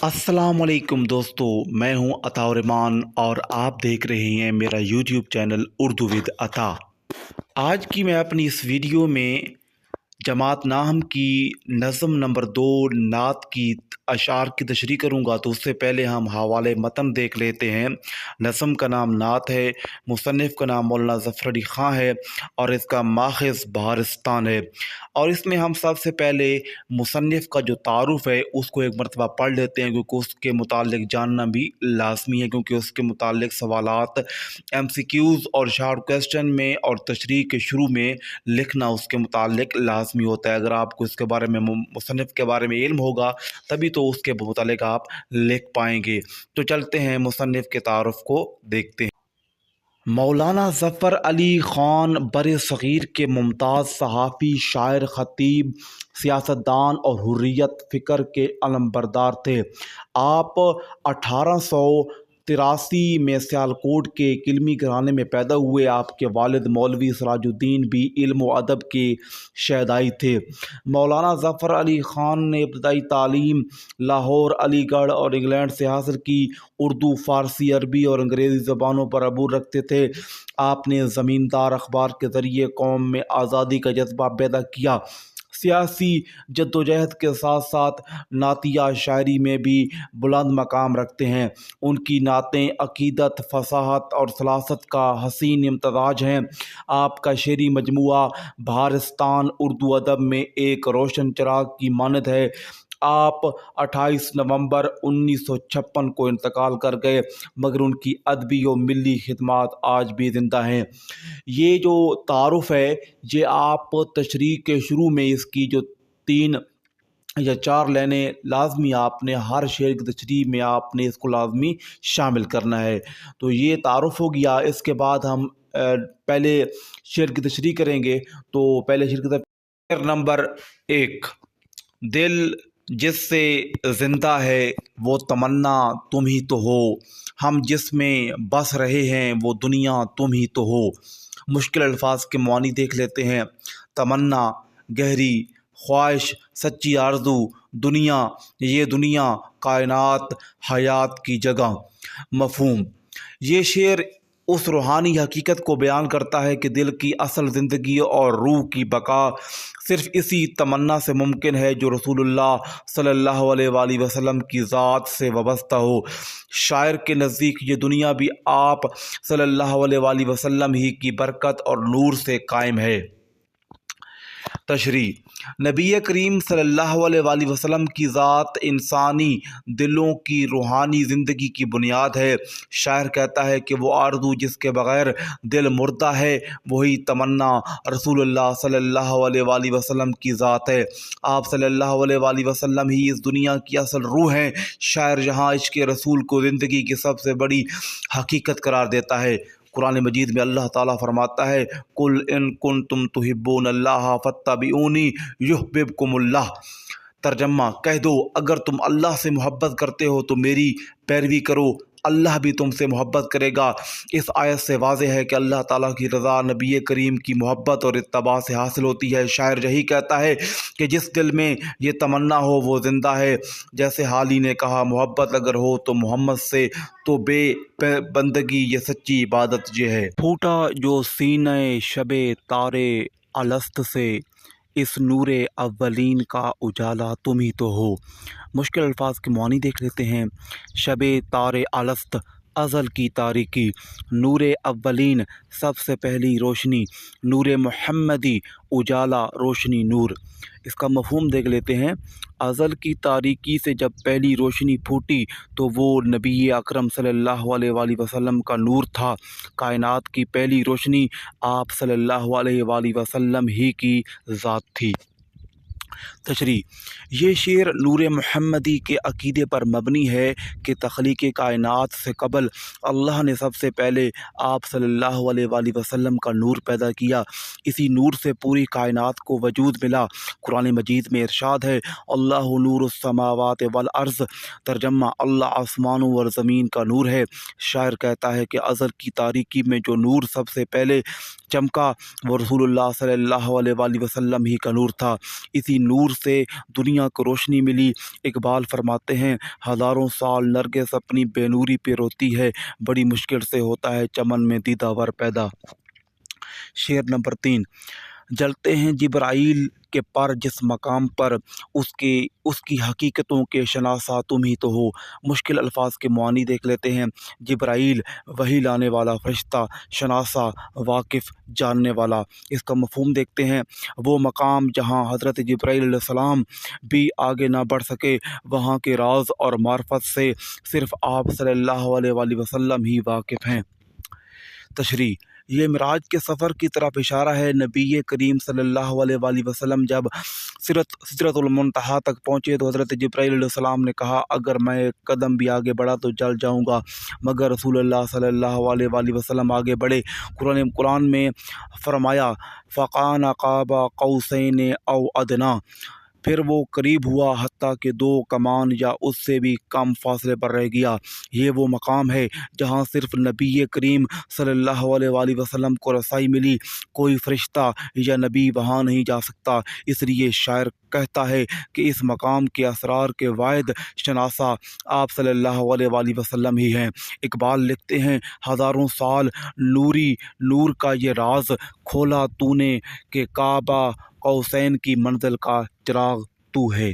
अस्सलामुअलैकुम दोस्तों, मैं हूं अताउर्रहमान और आप देख रहे हैं मेरा यूट्यूब चैनल उर्दू विद अता। आज की मैं अपनी इस वीडियो में जमात नाहम की नज़म नंबर 2 नात की अशार की तशरीह करूँगा। तो उससे पहले हम हवाले मतन देख लेते हैं। नज़म का नाम नात है, मुसन्निफ़ का नाम मौलाना ज़फ़र अली ख़ां है और इसका माख़ज़ बहारिस्तान है। और इसमें हम सबसे पहले मुसन्निफ़ का जो तारुफ़ है उसको एक मरतबा पढ़ लेते हैं, क्योंकि उसके मुतालिक जानना भी लाज़मी है, क्योंकि उसके मुतालिक सवालात MCQs और शॉर्ट क्वेश्चन में और तशरीह के शुरू में लिखना उसके मुतालिक लाज़मी होता है। अगर आपको इसके बारे में मुसन्निफ़ के बारे में इल्म होगा तभी तो उसके मुतालिक आप लिख पाएंगे। तो चलते हैं मुसन्निफ़ के तारुफ़ को देखते हैं। मौलाना ज़फ़र अली ख़ान बर-ए-सग़ीर के मुमताज़ सहाफ़ी, शायर, ख़तीब, सियासतदान और हुर्रियत फ़िक्र के अलमबरदार थे। आप 1883 में सियालकोट के एक इल्मी घराने में पैदा हुए। आपके वालिद मौलवी सिराजुद्दीन भी इल्म व अदब के शहदाई थे। मौलाना ज़फ़र अली ख़ान ने इब्तदाई तालीम लाहौर, अलीगढ़ और इंग्लैंड से हासिल की। उर्दू, फ़ारसी, अरबी और अंग्रेज़ी ज़बानों पर अबूर रखते थे। आपने ज़मींदार अखबार के ज़रिए कौम में आज़ादी का जज्बा पैदा किया। सियासी जद्दोजहद के साथ साथ नातिया शायरी में भी बुलंद मकाम रखते हैं। उनकी नातें अकीदत, फसाहत और सलासत का हसीन इम्तज़ाज हैं। आपका शेरी मजमुआ बहारिस्तान उर्दू अदब में एक रोशन चिराग की मानद है। आप 28 नवंबर 1956 को इंतकाल कर गए, मगर उनकी अदबी और मिली खिदमात आज भी ज़िंदा हैं। ये जो तारुफ़ है ये आप तशरीह के शुरू में इसकी जो 3 या 4 लाइनें लाजमी आपने हर शेर की तशरीह में आपने इसको लाजमी शामिल करना है। तो ये तारुफ़ हो गया। इसके बाद हम पहले शेर की तशरीह करेंगे। तो पहले शेर की शेर नंबर 1। दिल जिससे ज़िंदा है वो तमन्ना तुम ही तो हो, हम जिसमें बस रहे हैं वो दुनिया तुम ही तो हो। मुश्किल अल्फाज के मानी देख लेते हैं। तमन्ना गहरी ख्वाहिश, सच्ची आरज़ू, दुनिया ये दुनिया, कायनात हयात की जगह। मफ़हूम, ये शेर उस रूहानी हकीकत को बयान करता है कि दिल की असल ज़िंदगी और रूह की बका सिर्फ़ इसी तमन्ना से मुमकिन है जो रसूलुल्लाह सल्लल्लाहु अलैहि वसल्लम की ज़ात से वाबस्ता हो। शायर के नज़दीक ये दुनिया भी आप सल्लल्लाहु अलैहि वसल्लम ही की बरकत और नूर से कायम है। तशरीह, नबी करीम सल्लल्लाहु अलैहि वसल्लम की ज़ात इंसानी दिलों की रूहानी ज़िंदगी की बुनियाद है। शायर कहता है कि वो आरज़ू जिसके बग़ैर दिल मुर्दा है वही तमन्ना रसूलुल्लाह सल्लल्लाहु अलैहि वसल्लम की ज़ात है। आप सल्लल्लाहु अलैहि वसल्लम ही इस दुनिया की असल रूह हैं। शायर जहाँ इश्क़ रसूल को ज़िंदगी की सबसे बड़ी हकीकत करार देता है। कुरान मजीद में अल्लाह ताला फरमाता है, कुल इन कुंतुम तुहिब्बूनल्लाह फत्तबिऊनी युहब्बिबकुमुल्लाह। तर्जमा, कह दो अगर तुम अल्लाह से मोहब्बत करते हो तो मेरी पैरवी करो, अल्लाह भी तुमसे मोहब्बत करेगा। इस आयत से वाज़ेह है कि अल्लाह ताला की रज़ा नबी करीम की मोहब्बत और इत्तबा से हासिल होती है। शायर यही कहता है कि जिस दिल में ये तमन्ना हो वो ज़िंदा है। जैसे हाली ने कहा, मोहब्बत अगर हो तो मोहम्मद से, तो बंदगी ये सच्ची इबादत ये है। फूटा जो सीने शबे तारे अलस्त से, इस नूरे अव्वलीन का उजाला तुम ही तो हो। मुश्किल अल्फाज के मानी देख लेते हैं। शबे तारे अलस्त, अज़ल की तारीकी, नूरे अव्वलीन सबसे पहली रोशनी, नूरे मुहम्मदी उजाला रोशनी नूर। इसका मफ़हूम देख लेते हैं। अज़ल की तारीकी से जब पहली रोशनी फूटी तो वो नबी अकरम सल्लल्लाहु अलैहि वसल्लम का नूर था। कायनात की पहली रोशनी आप सल्लल्लाहु अलैहि वसल्लम ही की ज़ात थी। तशरीह, ये शेर नूर मुहम्मदी के अक़ीदे पर मबनी है कि तख़लीक़ कायनात से कबल अल्लाह ने सबसे पहले आप सल्लल्लाहु अलैहि वसल्लम का नूर पैदा किया। इसी नूर से पूरी कायनात को वजूद मिला। कुरान मजीद में इरशाद है, अल्लाहु नूरुस्समावाति वल अर्ज़। तर्जमा, अल्लाह आसमानों और ज़मीन का नूर है। शायर कहता है कि अज़ल की तारीकी में जो नूर सबसे पहले चमका वो रसूलुल्लाह सल्लल्लाहु अलैहि वसल्लम ही का नूर था। इसी नूर से दुनिया को रोशनी मिली। इकबाल फरमाते हैं, हज़ारों साल नरगिस अपनी बेनूरी पे रोती है, बड़ी मुश्किल से होता है चमन में दीदावर पैदा। शेर नंबर 3, जलते हैं जिब्राइल के पर जिस मकाम पर उसकी हकीकतों के शनासा तुम ही तो हो। मुश्किल अल्फाज के मानी देख लेते हैं। जिब्राइल वही लाने वाला फरिश्ता, शनासा वाकिफ़ जानने वाला। इसका मफ़हूम देखते हैं। वो मकाम जहाँ हज़रत जिब्राइल अलैहिस्सलाम भी आगे ना बढ़ सके, वहाँ के राज और मार्फत से सिर्फ़ आप सल्लल्लाहु अलैहि वसल्लम ही वाकिफ़ हैं। तशरीह, ये मिराज के सफ़र की तरफ इशारा है। नबी करीम सल्लल्लाहु अलैहि वसल्लम जब सिदरतुल मुंतहा तक पहुँचे तो हज़रत जिब्राइल अलैहिस्सलाम ने कहा, अगर मैं एक कदम भी आगे बढ़ा तो जल जाऊँगा, मगर रसूलुल्लाह सल्लल्लाहु अलैहि वसल्लम आगे बढ़े। कुरान में फरमाया, फ़काना क़ाब क़ौसैन औ अदना, फिर वो करीब हुआ हत्ता कि 2 कमान या उससे भी कम फासले पर रह गया। ये वो मकाम है जहाँ सिर्फ नबी करीम सल्लल्लाहु अलैहि वसल्लम को रसाई मिली। कोई फरिश्ता या नबी वहाँ नहीं जा सकता। इसलिए शायर कहता है कि इस मकाम के असरार के वाहिद शनासा आप सल्लल्लाहु अलैहि वसल्लम ही हैं। इकबाल लिखते हैं, हज़ारों साल नूर का ये राज खोला तूने कि काबा कौसैन की मंजिल का चिराग तू है।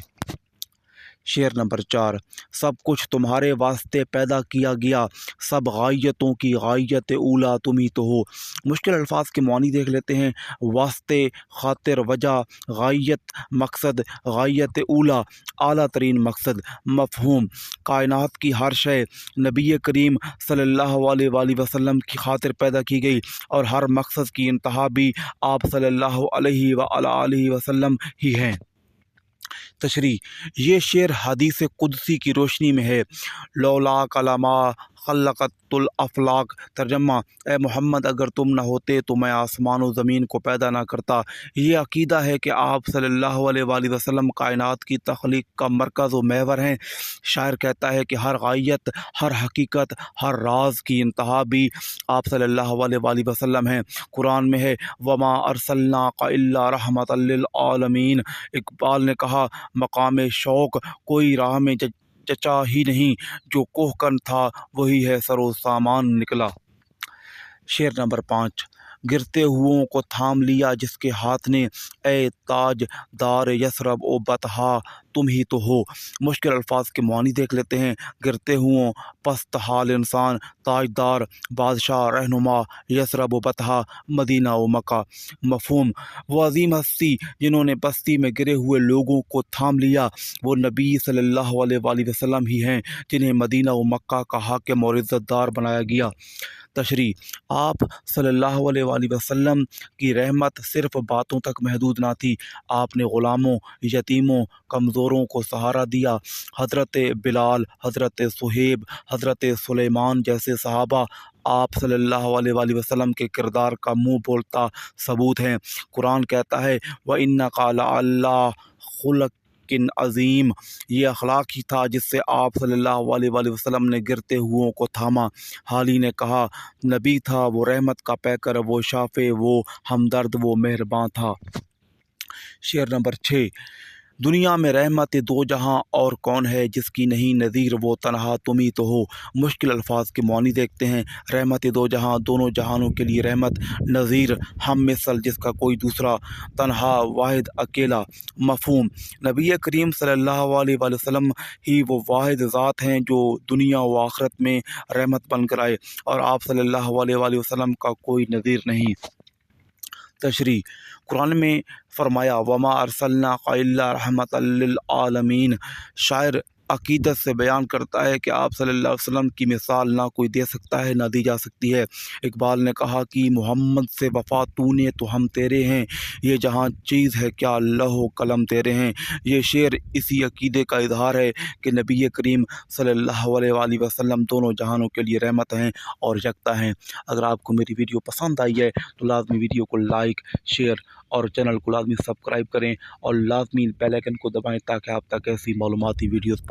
शेर नंबर 4, सब कुछ तुम्हारे वास्ते पैदा किया गया, सब गायतों की गायत ऊला तुम ही तो हो। मुश्किल अल्फाज के मानी देख लेते हैं। वास्ते, खातिर, वजह, गायत, मकसद, गायत ऊला, आला तरीन मकसद। मफहूम, कायनात की हर शय नबी करीम सल्लल्लाहु अलैहि वसल्लम की खातिर पैदा की गई और हर मकसद की इंतहा भी आप सल्लल्लाहु अलैहि वसल्लम ही हैं। तशरीह, ये शेर हदीस कुदसी की रोशनी में है। लौला कलमा खल्लक़तुल अफ़लाक। तर्जमा, ए मोहम्मद अगर तुम न होते तो मैं आसमान और ज़मीन को पैदा ना करता। ये अकीदा है कि आप सल्लल्लाहु अलैहि वसल्लम कायनात की तख्लीक का मरकज़ व महवर हैं। शायर कहता है कि हर गायत, हर हकीकत, हर राज की इंतहा भी आप सल्लल्लाहु अलैहि वसल्लम हैं। कुरान में है, वमा अरसलनाका इल्ला रहमतल लिल आलमीन। इकबाल ने कहा, मकाम शौक़ कोई राह में जचा ही नहीं, जो कोहकन था वही है सरो सामान निकला। शेर नंबर 5, गिरते हुओं को थाम लिया जिसके हाथ ने, ए ताज दार यसरब ओ बतहा तुम ही तो हो। मुश्किल अल्फाज के मानी देख लेते हैं। गिरते हुओं, पस्त हाल इंसान, ताजदार, बादशाह, रहनुमा, यसरब ओ बतहा, मदीना व मक्का। मफहूम, वो अजीम हस्ती जिन्होंने बस्ती में गिरे हुए लोगों को थाम लिया, वो नबी सल्लल्लाहु अलैहि वसल्लम ही हैं जिन्हें मदीना व मक्का का हाकिम और इज़्ज़तदार बनाया गया। तशरीह, आप सल्लल्लाहु अलैहि वसल्लम की रहमत सिर्फ़ बातों तक महदूद ना थी। आपने ग़ुलामों, यतीमों, कमज़ोरों को सहारा दिया। हज़रत बिलाल, हज़रत सुहेब, हज़रत सुलेमान जैसे सहाबा आप सल्लल्लाहु अलैहि वसल्लम के किरदार का मुँह बोलता सबूत हैं। कुरान कहता है, व इन्नका लअला खुलक़िन अज़ीम। ये अखलाक ही था जिससे आप सल्लल्लाहु अलैहि वसल्लम ने गिरते हुओं को थामा। हाली ने कहा, नबी था वो रहमत का पैकर, वो शाफ़े, वो हमदर्द, वो मेहरबान था। शेर नंबर 6, दुनिया में रहमत दो जहां और कौन है जिसकी नहीं नज़ीर, वो तन्हा तुम ही तो हो। मुश्किल अल्फाज के मानी देखते हैं। रहमत दो जहां, दोनों जहानों के लिए रहमत, नज़ीर हम मिसल जिसका कोई दूसरा, तन्हा वाहिद अकेला। मफहूम, नबी करीम सल्लल्लाहु अलैहि वसल्लम ही वो वाहिद ज़ात हैं जो दुनिया व आखिरत में रहमत बनकर आए और आप सल्लल्लाहु अलैहि वसल्लम का कोई नज़ीर नहीं। तशरीह, कुरान में फरमाया, वमा अरसलनाका इल्ला रहमतल लिल आलमीन। शायर अकीदत से बयान करता है कि आप सल्लल्लाहु अलैहि वसल्लम की मिसाल ना कोई दे सकता है ना दी जा सकती है। इकबाल ने कहा कि मोहम्मद से वफ़ा तूने तो हम तेरे हैं, ये जहाँ चीज़ है क्या लौह कलम तेरे हैं। ये शेर इसी अकीदे का इजहार है कि नबी करीम सल्लल्लाहु अलैहि वसल्लम दोनों जहानों के लिए रहमत हैं और यकता हैं। अगर आपको मेरी वीडियो पसंद आई है तो लाजमी वीडियो को लाइक, शेयर और चैनल को लाजमी सब्सक्राइब करें और लाजमी बेल आइकन को दबाएँ ताकि आप तक ऐसी मालूमाती वीडियोज़